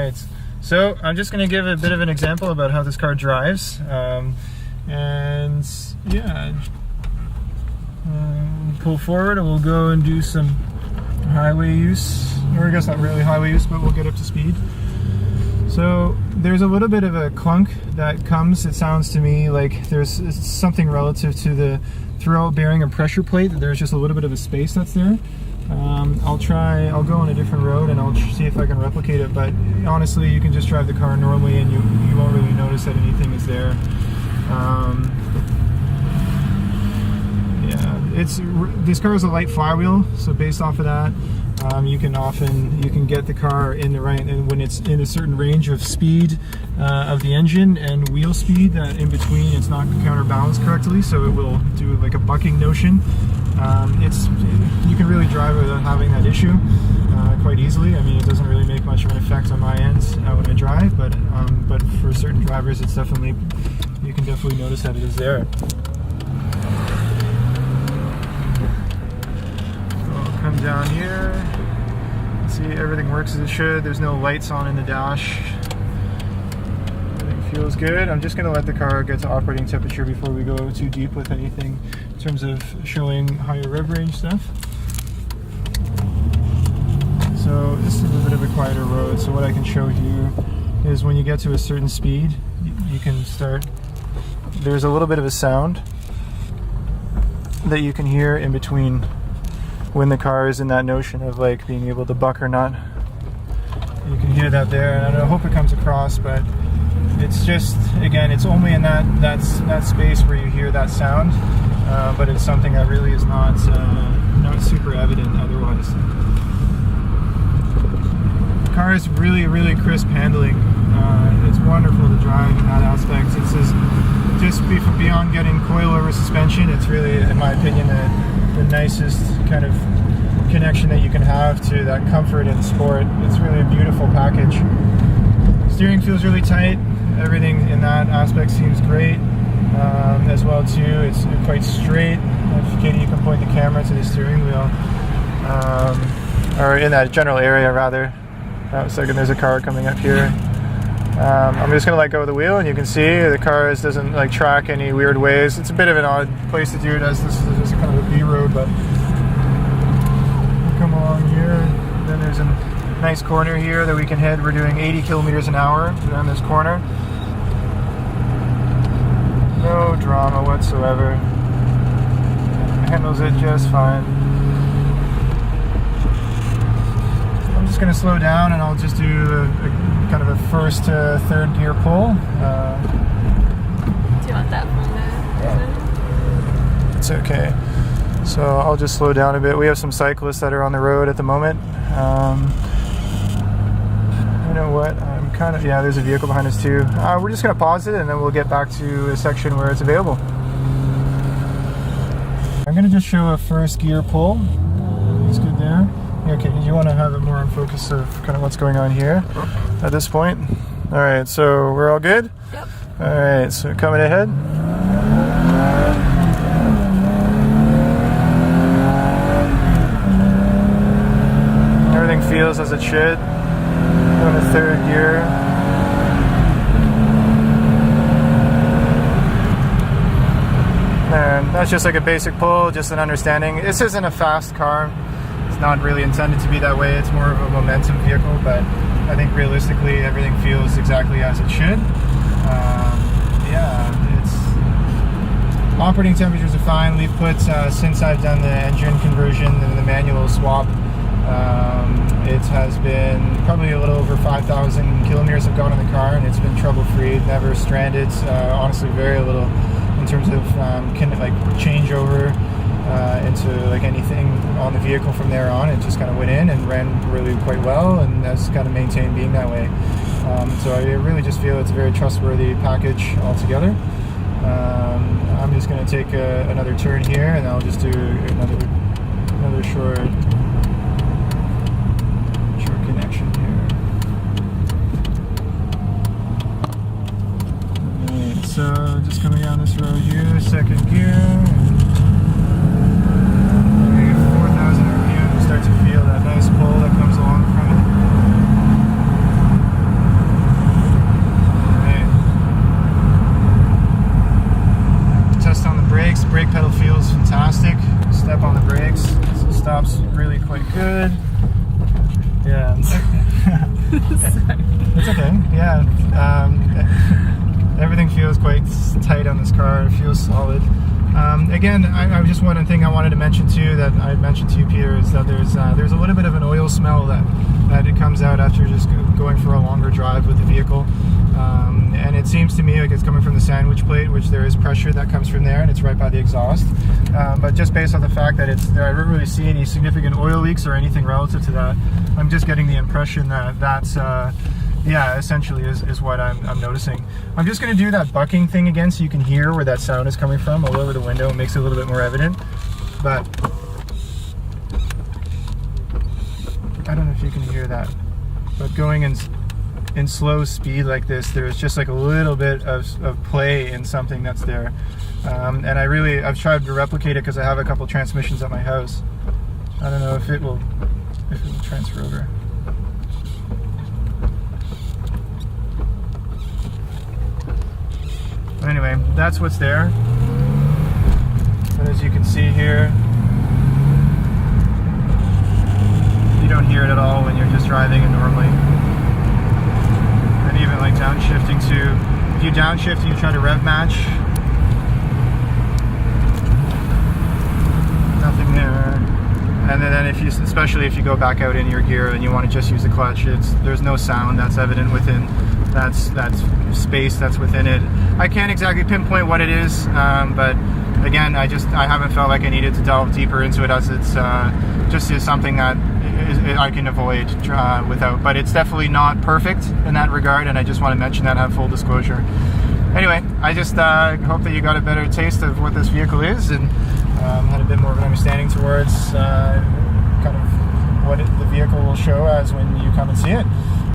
right, so I'm just going to give a bit of an example about how this car drives, and yeah, pull forward and we'll go and do some highway use, or I guess not really highway use, but we'll get up to speed. So there's a little bit of a clunk that comes, it sounds to me like there's something relative to the throwout bearing and pressure plate. There's just a little bit of a space that's there. I'll go on a different road and I'll see if I can replicate it, but honestly you can just drive the car normally and you won't really notice that anything is there. Yeah, this car is a light flywheel, so based off of that, you can get the car in the right, and when it's in a certain range of speed of the engine and wheel speed, that in between it's not counterbalanced correctly, so it will do like a bucking notion. You can really drive without having that issue quite easily. I mean, it doesn't really make much of an effect on my end when I drive, but for certain drivers, you can definitely notice that it is there. Come down here, see everything works as it should. There's no lights on in the dash. Everything feels good. I'm just going to let the car get to operating temperature before we go too deep with anything in terms of showing higher rev range stuff. So this is a bit of a quieter road, so what I can show you is when you get to a certain speed, you can start, there's a little bit of a sound that you can hear in between when the car is in that notion of like being able to buck or not. You can hear that there, and I hope it comes across, but it's just, again, it's only in that space where you hear that sound, but it's something that really is not super evident otherwise. The car is really, really crisp handling. It's wonderful to drive in that aspect. It's just beyond getting coilover suspension, it's really, in my opinion, the nicest kind of connection that you can have to that comfort and sport. It's really a beautiful package. Steering feels really tight. Everything in that aspect seems great as well too. It's quite straight. If Katie, you can point the camera to the steering wheel, or in that general area rather. A second, there's a car coming up here. I'm just going to let go of the wheel, and you can see the car doesn't like track any weird ways. It's a bit of an odd place to do it, as this is just kind of a B road, but come along here. Then there's a nice corner here that we can hit. We're doing 80 kilometers an hour around this corner. No drama whatsoever. Handles it just fine. I'm just going to slow down and I'll just do a kind of a first to third gear pull. Do you want that from the... Yeah. It's okay. So I'll just slow down a bit. We have some cyclists that are on the road at the moment. You know what? Yeah, there's a vehicle behind us too. We're just going to pause it and then we'll get back to a section where it's available. I'm going to just show a first gear pull. It's good there. Okay, you want to have it more in focus of kind of what's going on here at this point. All right, so we're all good? Yep. All right, so coming ahead. Everything feels as it should. Going to third gear. And that's just like a basic pull, just an understanding. This isn't a fast car. It's not really intended to be that way. It's more of a momentum vehicle, but I think realistically everything feels exactly as it should. Yeah, it's operating temperatures are fine. We've put since I've done the engine conversion and the manual swap, it has been probably a little over 5,000 kilometers have gone in the car, and it's been trouble-free, never stranded. Honestly, very little in terms of like changeover into like anything on the vehicle from there on. It just kind of went in and ran really quite well, and that's kind of maintained being that way. So I really just feel it's a very trustworthy package altogether. I'm just going to take another turn here, and I'll just do another short connection here. Alright, so just coming down this road here, second gear. 4,000 RPM, start to feel that nice pull that comes along from it. It's okay. Yeah. Everything feels quite tight on this car. It feels solid. Again, I just one thing I wanted to mention too, that I mentioned to you, Peter, is that there's a little bit of an oil smell that it comes out after just going for a longer drive with the vehicle. And it seems to me like it's coming from the sandwich plate, which there is pressure that comes from there, and it's right by the exhaust. But just based on the fact that I don't really see any significant oil leaks or anything relative to that, I'm just getting the impression that that's yeah, essentially is what I'm noticing. I'm just going to do that bucking thing again so you can hear where that sound is coming from. I'll lower the window, it makes it a little bit more evident. But I don't know if you can hear that. But going in slow speed like this, there's just like a little bit of play in something that's there. And I've tried to replicate it because I have a couple transmissions at my house. I don't know if it will transfer over. But anyway, that's what's there. But as you can see here, you don't hear it at all when you're just driving it normally. And even like downshifting too. If you downshift and you try to rev match, nothing there. And then especially if you go back out in your gear and you want to just use the clutch, there's no sound that's evident within that space that's within it. I can't exactly pinpoint what it is, but again, I haven't felt like I needed to delve deeper into it, as it's just is something that I can avoid without. But it's definitely not perfect in that regard, and I just want to mention that and have full disclosure. Anyway, I just hope that you got a better taste of what this vehicle is, and had a bit more of an understanding towards kind of what the vehicle will show as when you come and see it.